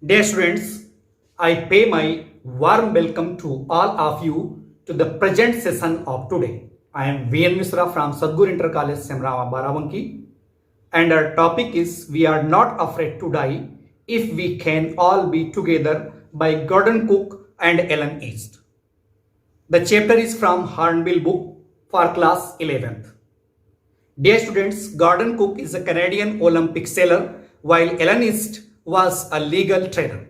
Dear students, I pay my warm welcome to all of you to the present session of today. I am V.N.Mishra from Sadhguru Inter CLASS-11 BARABANKI, and our topic is We Are Not Afraid to Die If We Can All Be Together by Gordon Cook and Ellen East. The chapter is from Hornbill book for class 11th. Dear students, Gordon Cook is a Canadian Olympic sailor while Ellen East was a legal trader.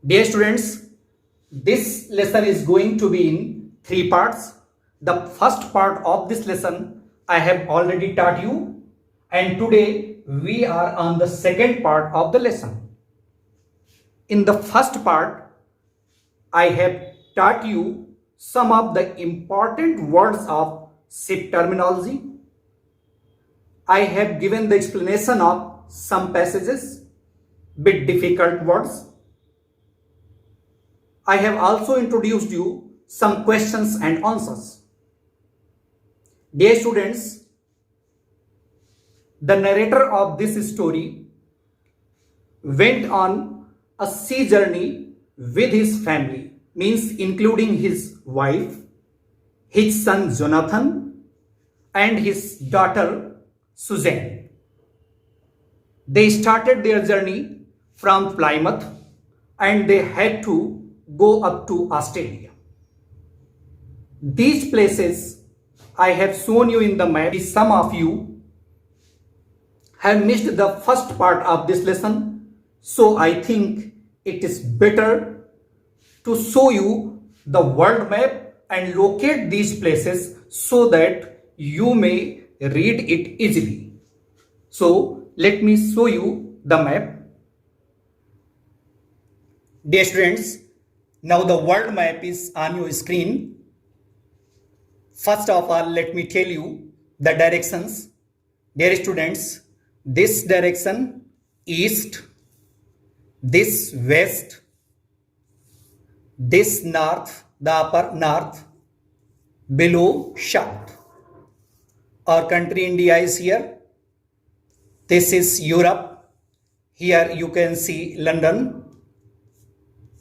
Dear students, this lesson is going to be in 3 parts. The first part of this lesson I have already taught you, and today we are on the second part of the lesson. In the first part, I have taught you some of the important words of ship terminology. I have given the explanation of some passages, bit difficult words. I have also introduced you some questions and answers. Dear students, the narrator of this story went on a sea journey with his family, means including his wife, his son Jonathan, and his daughter Suzanne. They started their journey from Plymouth and they had to go up to Australia. These places I have shown you in the map. Some of you have missed the first part of this lesson, so I think it is better to show you the world map and locate these places so that you may read it easily. So let me show you the map. Dear students, now the world map is on your screen. First of all, let me tell you the directions. Dear students, this direction east, this west, this north, the upper north, below south. Our country India is here. This is Europe. Here you can see London,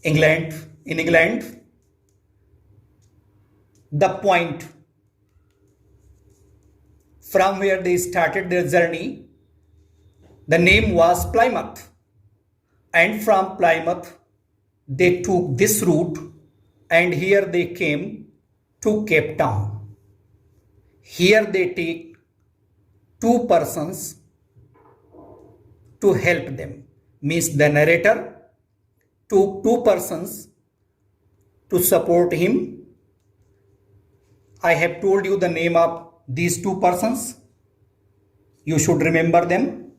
England. In England, the point from where they started their journey, the name was Plymouth, and from Plymouth they took this route and here they came to Cape Town. Here they take 2 persons to help them, means the narrator took 2 persons to support him. I have told you the name of these 2 persons. You should remember them.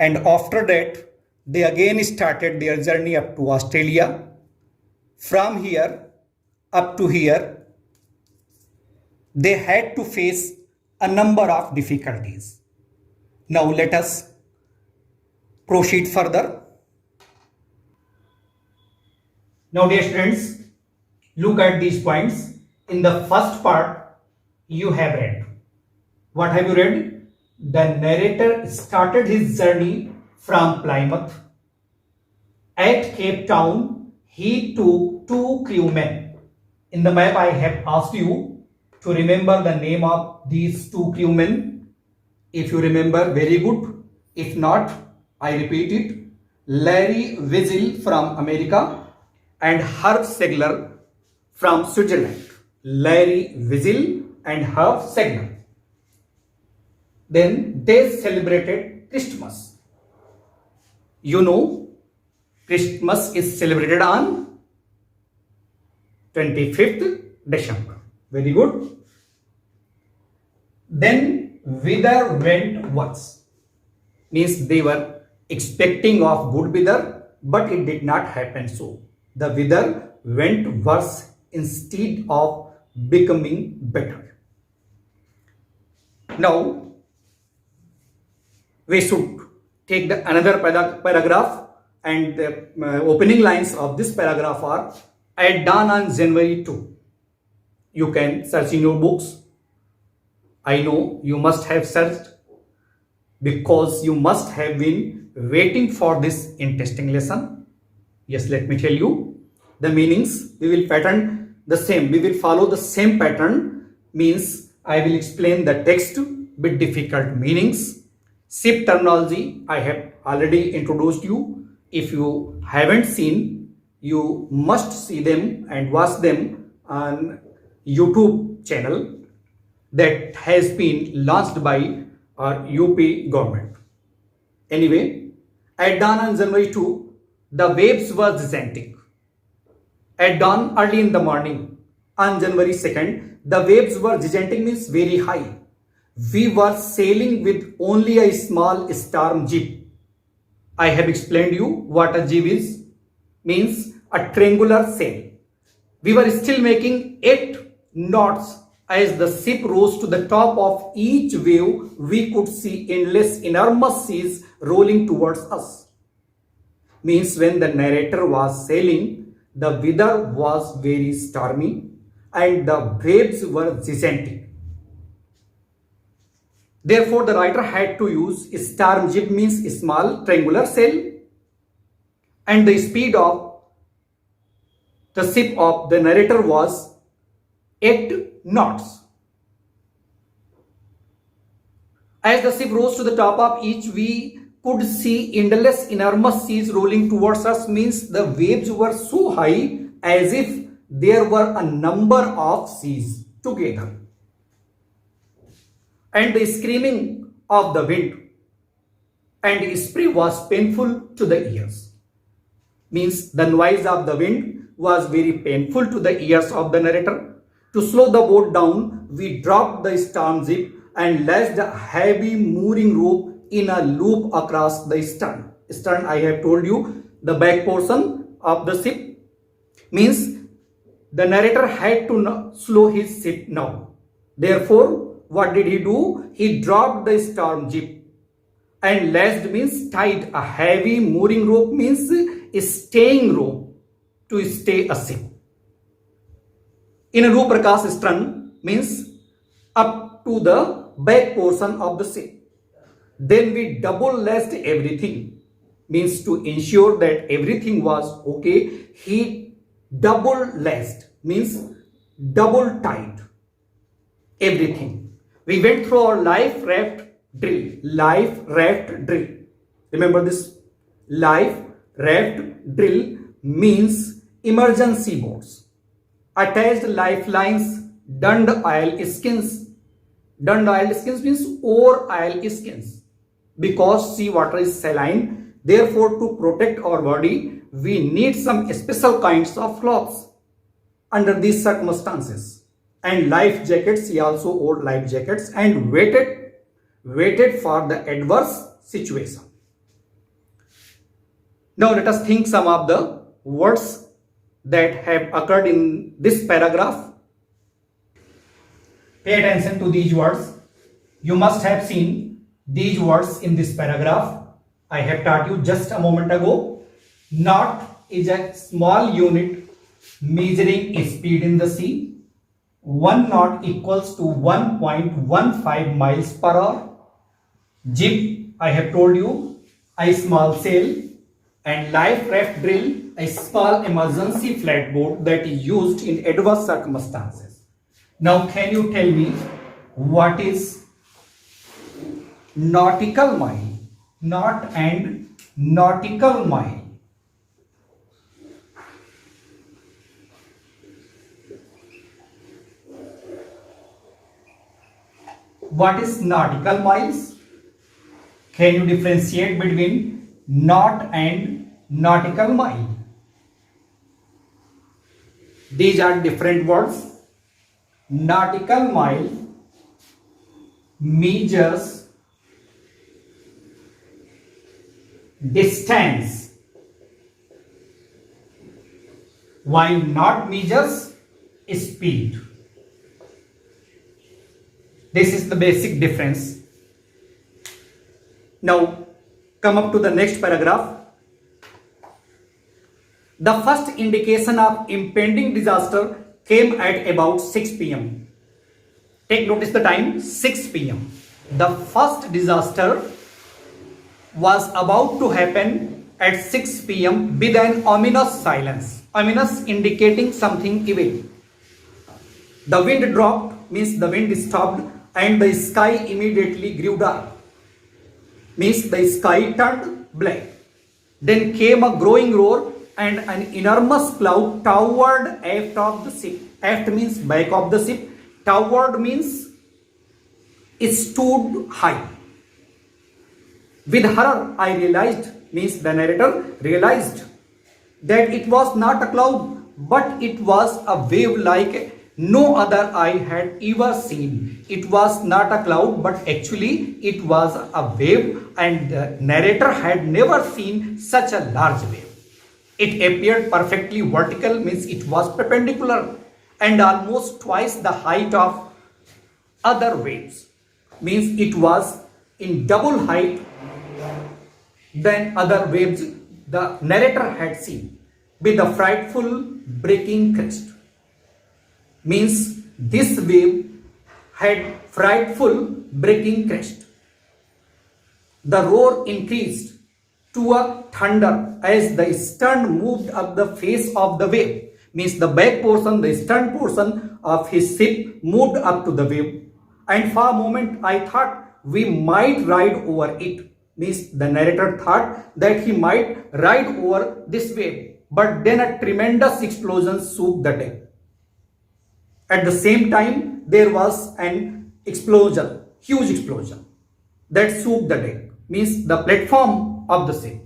And after that, they again started their journey up to Australia. From here up to here, they had to face a number of difficulties. Now let us proceed further. Now dear students, look at these points. In the first part, you have read. What have you read? The narrator started his journey from Plymouth. At Cape Town, he took 2 crewmen. In the map, I have asked you to remember the name of these 2 crewmen. If you remember, very good. If not, I repeat it. Larry Wiesel from America and Herb Segler from Switzerland. Larry Wiesel and Herb Segler. Then they celebrated Christmas. You know, Christmas is celebrated on 25th December. Very good. Then weather went worse. Means they were expecting of good weather, but it did not happen so. The weather went worse instead of becoming better. Now, we should take another paragraph, and the opening lines of this paragraph are at dawn on January 2. You can search in your books. I know you must have searched because you must have been waiting for this interesting lesson? Yes, let me tell you the meanings. We will pattern the same. We will follow the same pattern. Means I will explain the text with difficult meanings. SIP terminology I have already introduced you. If you haven't seen, you must see them and watch them on YouTube channel that has been launched by our UP government. Anyway, at dawn on January 2, the waves were gigantic. At dawn early in the morning on January 2nd, the waves were gigantic means very high. We were sailing with only a small storm jib. I have explained you what a jib is. Means a triangular sail. We were still making 8 knots. As the ship rose to the top of each wave, we could see endless, enormous seas rolling towards us. Means when the narrator was sailing, the weather was very stormy and the waves were gigantic. Therefore, the writer had to use storm jib means small triangular sail, and the speed of the ship of the narrator was 8 knots. As the ship rose to the top of each, we could see endless, enormous seas rolling towards us. Means the waves were so high as if there were a number of seas together. And the screaming of the wind and spray was painful to the ears. Means the noise of the wind was very painful to the ears of the narrator. To slow the boat down, we dropped the storm jib and lashed a heavy mooring rope in a loop across the stern. Stern, I have told you, the back portion of the ship. Means the narrator had to slow his ship now. Therefore, what did he do? He dropped the storm jib and lashed means tied a heavy mooring rope means a staying rope to stay a ship. In a loop across stern means up to the back portion of the ship. Then we double lashed everything means to ensure that everything was okay. He double lashed means double tied everything. We went through our life raft drill. Life raft drill. Remember this? Life raft drill means emergency boats. Attached lifelines, durned oil skins. Durned oil skins means ore oil skins. Because sea water is saline, therefore to protect our body, we need some special kinds of clothes under these circumstances. And life jackets, he also wore life jackets and waited for the adverse situation. Now let us think some of the words that have occurred in this paragraph. Pay attention to these words. You must have seen these words in this paragraph. I have taught you just a moment ago. Knot is a small unit measuring speed in the sea. 1 knot equals to 1.15 miles per hour. Jib, I have told you, a small sail. And life raft drill, a small emergency flatboat that is used in adverse circumstances. Now can you tell me what is nautical mile? Knot and nautical mile. What is nautical miles? Can you differentiate between knot and nautical mile? These are different words. Nautical mile measures distance, while knot measures speed. This is the basic difference. Now come up to the next paragraph. The first indication of impending disaster came at about 6 p.m. Take notice the time, 6 p.m. The first disaster was about to happen at 6 p.m. with an ominous silence. Ominous indicating something evil. The wind dropped, means the wind stopped, and the sky immediately grew dark. Means the sky turned black. Then came a growing roar and an enormous cloud towered aft of the ship. Aft means back of the ship. Towered means it stood high. With horror, I realized, means the narrator realized, that it was not a cloud, but it was a wave like no other I had ever seen. It was not a cloud, but actually it was a wave, and the narrator had never seen such a large wave. It appeared perfectly vertical, means it was perpendicular, and almost twice the height of other waves, means it was in double height than other waves the narrator had seen, with a frightful breaking crest. Means this wave had frightful breaking crest. The roar increased to a thunder as the stern moved up the face of the wave. Means the back portion, the stern portion of his ship moved up to the wave, and for a moment I thought we might ride over it. Means the narrator thought that he might ride over this wave, but then a tremendous explosion shook the deck. At the same time, there was an explosion, huge explosion, that shook the deck, means the platform of the ship.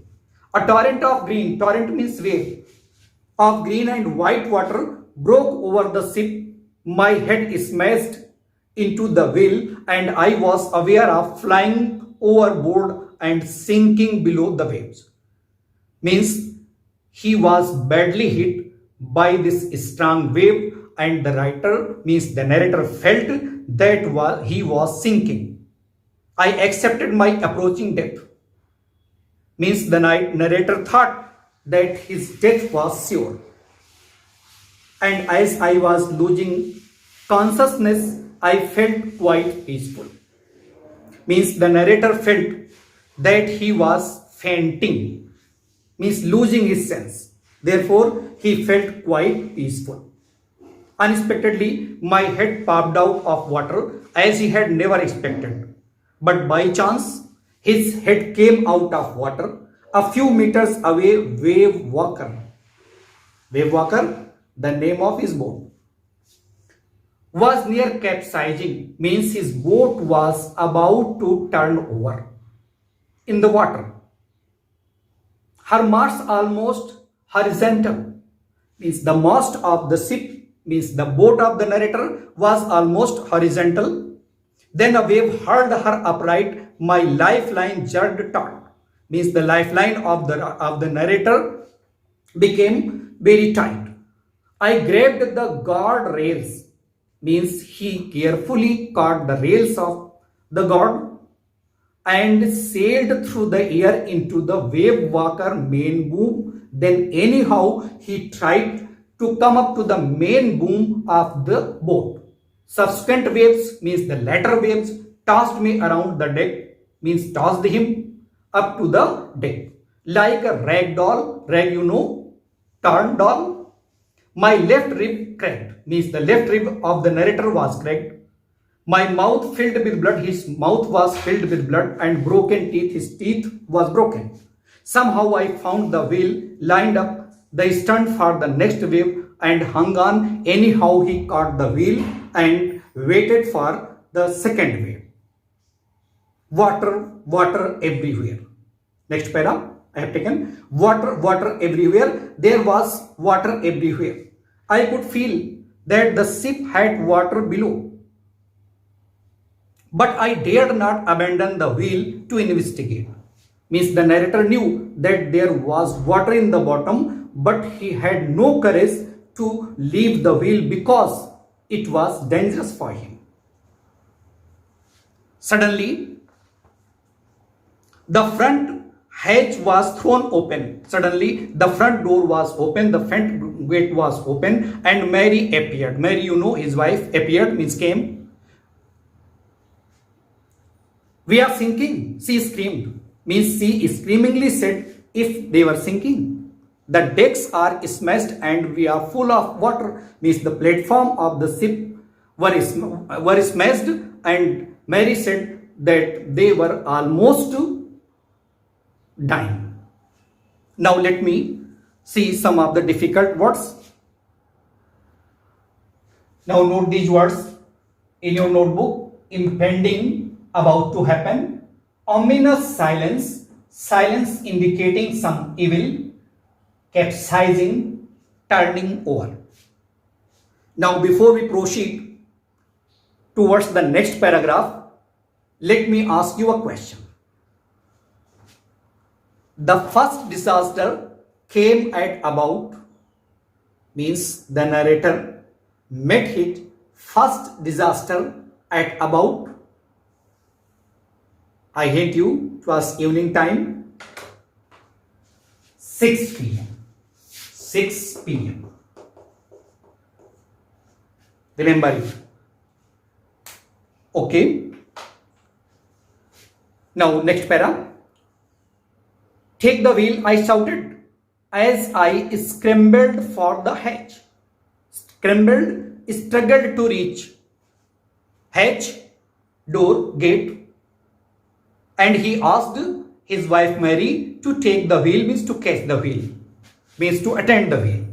A torrent of green, torrent means wave, of green and white water broke over the ship. My head smashed into the wheel, and I was aware of flying overboard and sinking below the waves. Means he was badly hit by this strong wave, and the writer, means the narrator, felt that he was sinking. I accepted my approaching death. Means the narrator thought that his death was sure. And as I was losing consciousness, I felt quite peaceful. Means the narrator felt that he was fainting, means losing his sense. Therefore, he felt quite peaceful. Unexpectedly, my head popped out of water as he had never expected. But by chance, his head came out of water. A few meters away, Wave Walker, the name of his boat, was near capsizing, means his boat was about to turn over in the water. Her mast almost horizontal, means the mast of the ship, means the boat of the narrator, was almost horizontal. Then a wave hurled her upright. My lifeline jerked taut, means the lifeline of the narrator became very tight. I grabbed the guard rails, means he carefully caught the rails of the guard and sailed through the air into the Wave Walker main boom. Then anyhow he tried to come up to the main boom of the boat. Subsequent waves, means the latter waves, tossed me around the deck, means tossed him up to the deck like a rag doll. Rag, you know, turn doll. My left rib cracked, means the left rib of the narrator was cracked. My mouth filled with blood, his mouth was filled with blood, and broken teeth, his teeth was broken. Somehow I found the wheel, lined up the stern for the next wave, and hung on. Anyhow he caught the wheel and waited for the second wave. Water, water everywhere. Next para I have taken. Water, water everywhere. There was water everywhere. I could feel that the ship had water below. But I dared not abandon the wheel to investigate. Means the narrator knew that there was water in the bottom, but he had no courage to leave the wheel because it was dangerous for him. Suddenly, the front hatch was thrown open. Suddenly, the front door was open, the front gate was open, and Mary appeared. Mary, you know, his wife, appeared, means came. We are sinking, she screamed. means she screamingly said if they were sinking. The decks are smashed and we are full of water, means the platform of the ship were smashed, and Mary said that they were almost dying. Now let me see some of the difficult words. Now note these words in your notebook. Impending, about to happen. Ominous silence, silence indicating some evil. Capsizing, turning over. Now before we proceed towards the next paragraph, let me ask you a question. The first disaster came at about, means the narrator met his first disaster at about, I hate you, it was evening time, 6 p.m. 6 p.m. Remember it. Okay. Now next para. Take the wheel, I shouted, as I scrambled for the hatch. Scrambled, struggled to reach hatch, door, gate, and he asked his wife Mary to take the wheel, means to catch the wheel, means to attend the wheel.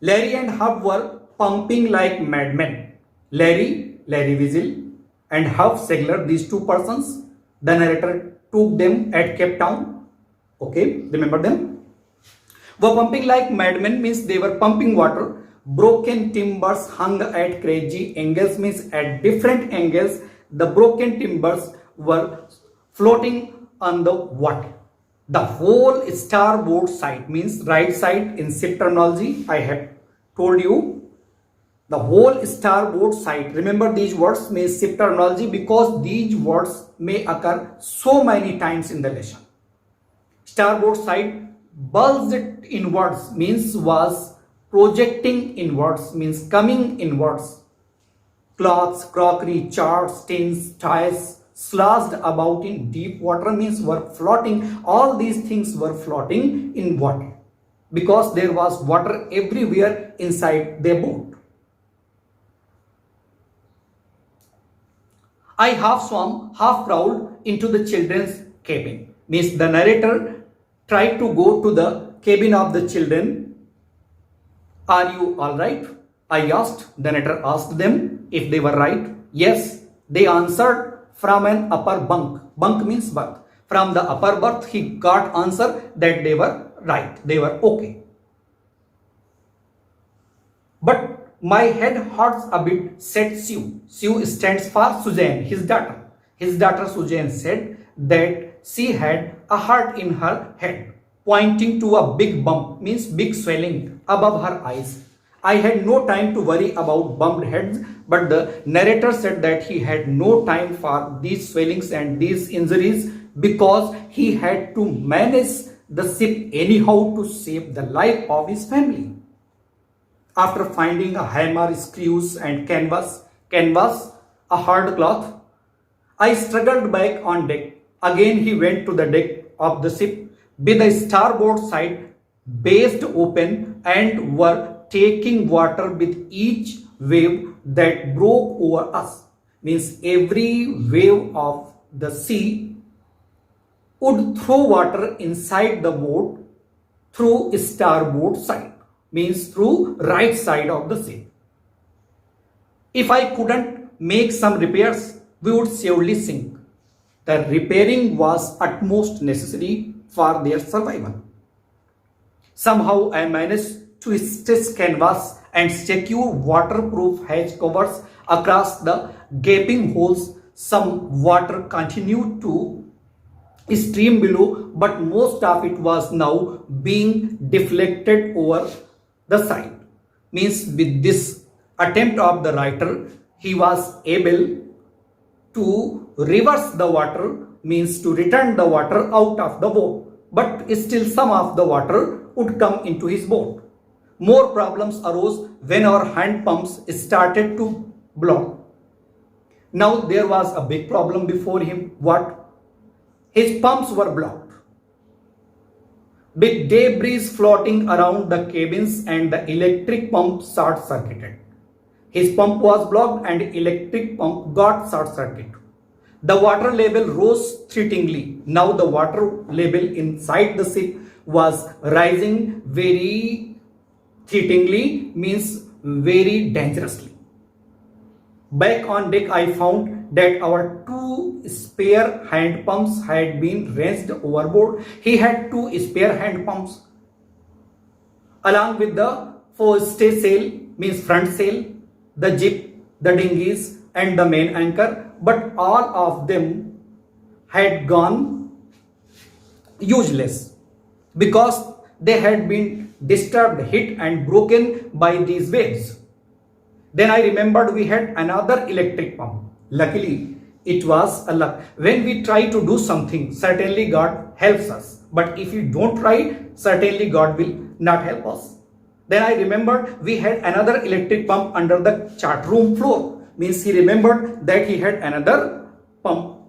Larry and Hub were pumping like madmen. Larry Weasel, and Hub Segler, these two persons, the narrator took them at Cape Town. Okay, remember them? Were pumping like madmen, means they were pumping water. Broken timbers hung at crazy angles, means at different angles the broken timbers were floating on the water. The whole starboard side, means right side in ship terminology, I have told you. The whole starboard side, remember these words, means ship terminology, because these words may occur so many times in the lesson. Starboard side bulged inwards, means was projecting inwards, means coming inwards. Cloths, crockery, charts, tins, ties sloshed about in deep water, means were floating. All these things were floating in water because there was water everywhere inside their boat. I half swam, half crawled into the children's cabin, means the narrator tried to go to the cabin of the children. Are you all right? I asked. The narrator asked them if they were right. Yes, they answered from an upper bunk. Bunk means berth. From the upper berth, he got answer that they were right. They were okay. But my head hurts a bit, said Sue. Sue stands for Suzanne, his daughter. His daughter Suzanne said that she had a hurt in her head, pointing to a big bump, means big swelling above her eyes. I had no time to worry about bumped heads, but the narrator said that he had no time for these swellings and these injuries because he had to manage the ship anyhow to save the life of his family. After finding a hammer, screws and canvas, a hard cloth, I struggled back on deck. Again he went to the deck of the ship with the starboard side based open and were taking water with each wave that broke over us. Means every wave of the sea would throw water inside the boat through starboard side, means through right side of the ship. If I couldn't make some repairs, we would surely sink. The repairing was utmost necessary for their survival. Somehow I managed to stretch canvas and secure waterproof hatch covers across the gaping holes. Some water continued to stream below, but most of it was now being deflected over the side. Means with this attempt of the writer, he was able to reverse the water, means to return the water out of the boat, but still some of the water would come into his boat. More problems arose when our hand pumps started to block. Now there was a big problem before him. What? His pumps were blocked. with debris floating around the cabins and the electric pump short-circuited. His pump was blocked and electric pump got short-circuited. The water level rose threateningly. Now the water level inside the ship was rising very threateningly, means very dangerously. Back on deck, I found that our two spare hand pumps had been raised overboard. He had two spare hand pumps along with the forestay sail, means front sail, the jib, the dinghies and the main anchor, but all of them had gone useless because they had been disturbed, hit and broken by these waves. Then I remembered we had another electric pump. Luckily, it was a luck. When we try to do something, certainly God helps us. But if you don't try, certainly God will not help us. Then I remembered we had another electric pump under the chart room floor. Means he remembered that he had another pump.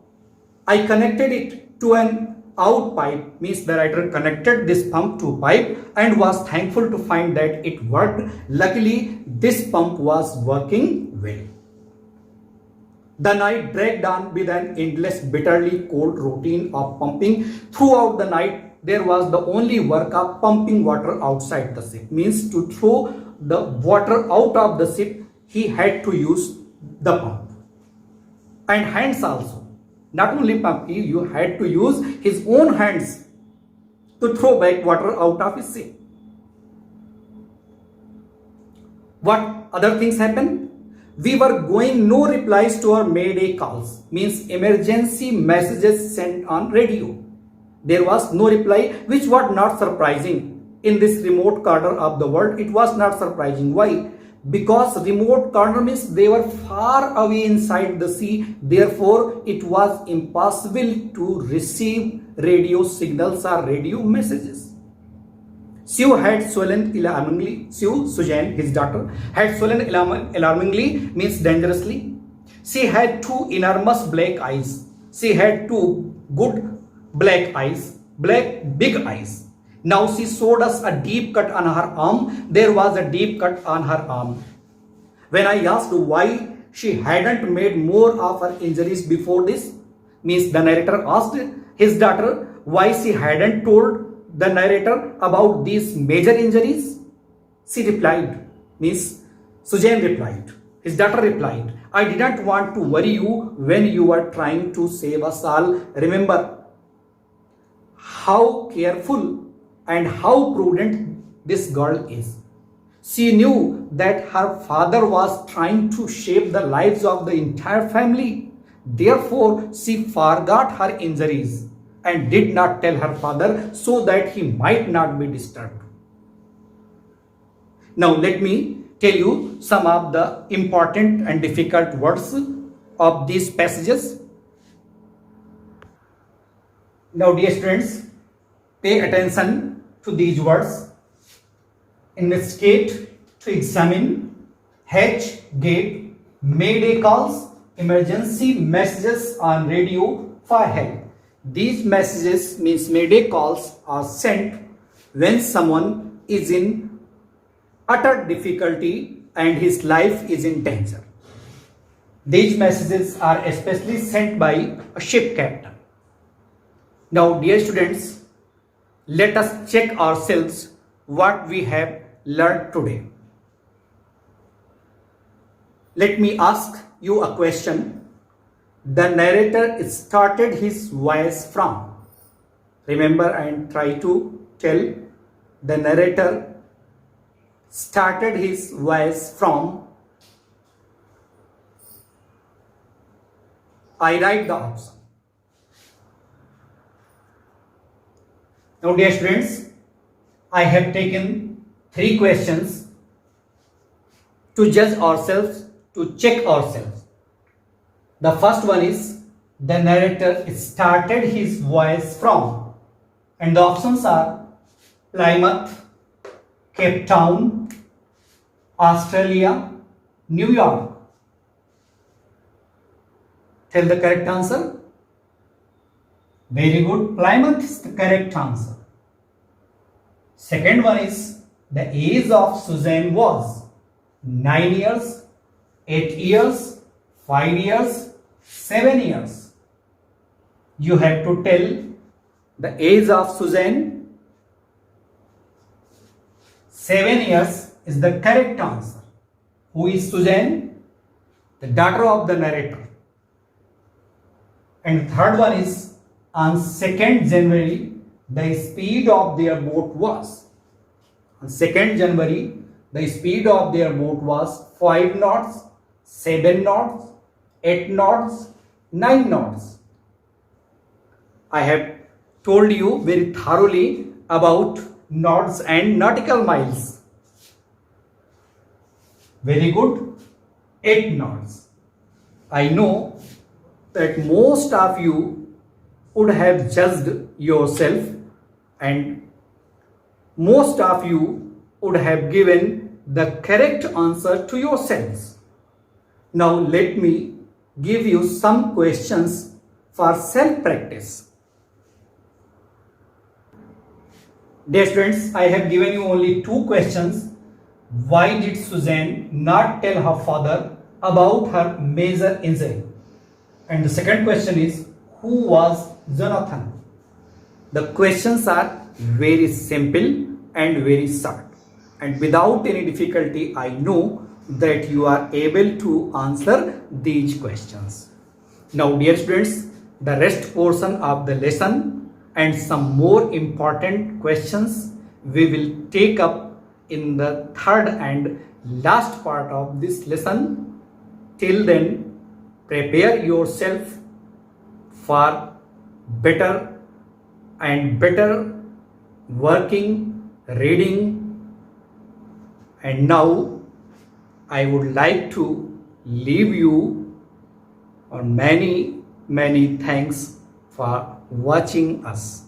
I connected it to an out pipe, means the writer connected this pump to pipe and was thankful to find that it worked. Luckily, this pump was working well. The night dragged on with an endless, bitterly cold routine of pumping. Throughout the night, there was the only work of pumping water outside the ship. Means to throw the water out of the ship, he had to use the pump. And hands also. Not only pump, you had to use his own hands to throw back water out of his ship. What other things happened? We were going no replies to our mayday calls, means emergency messages sent on radio. There was no reply, which was not surprising. In this remote corner of the world, it was not surprising. Why? Because remote corner means they were far away inside the sea, therefore it was impossible to receive radio signals or radio messages. Sue had swollen alarmingly. Suzanne, his daughter, had swollen alarmingly, means dangerously. She had two enormous black eyes. She had two good black eyes, black big eyes. Now she showed us a deep cut on her arm. There was a deep cut on her arm. When I asked why she hadn't made more of her injuries before this, means the narrator asked his daughter why she hadn't told the narrator about these major injuries. She replied, means Suzanne replied, his daughter replied, I didn't want to worry you when you were trying to save us all. Remember how careful and how prudent this girl is. She knew that her father was trying to shape the lives of the entire family. Therefore, she forgot her injuries and did not tell her father so that he might not be disturbed. Now, let me tell you some of the important and difficult words of these passages. Now, dear students, pay attention to these words. Investigate, to examine, hatch, gate, mayday calls, emergency messages on radio for help. These messages, means mayday calls, are sent when someone is in utter difficulty and his life is in danger. These messages are especially sent by a ship captain. Now, dear students, let us check ourselves what we have learned today. Let me ask you a question. The narrator started his voice from. Remember and try to tell. The narrator started his voice from. I write the option. Now, dear students, I have taken 3 questions to judge ourselves, to check ourselves. The first one is, the narrator started his voice from, and the options are Plymouth, Cape Town, Australia, New York. Tell the correct answer. Very good. Plymouth is the correct answer. Second one is the age of Suzanne was 9 years, 8 years, 5 years, 7 years. You have to tell the age of Suzanne. 7 years is the correct answer. Who is Suzanne? The daughter of the narrator. And third one is on 2nd January, the speed of their boat was. On 2nd January, the speed of their boat was 5 knots, 7 knots, 8 knots, 9 knots. I have told you very thoroughly about knots and nautical miles. Very good. 8 knots. I know that most of you would have judged yourself and most of you would have given the correct answer to yourselves. Now let me give you some questions for self-practice. Dear students, I have given you only 2 questions. Why did Suzanne not tell her father about her major injury? And the second question is, who was Jonathan? The questions are very simple and very short. And without any difficulty, I know that you are able to answer these questions. Now, dear students, the rest portion of the lesson and some more important questions we will take up in the third and last part of this lesson. Till then, prepare yourself for better and better working, reading. And now I would like to leave you on many thanks for watching us.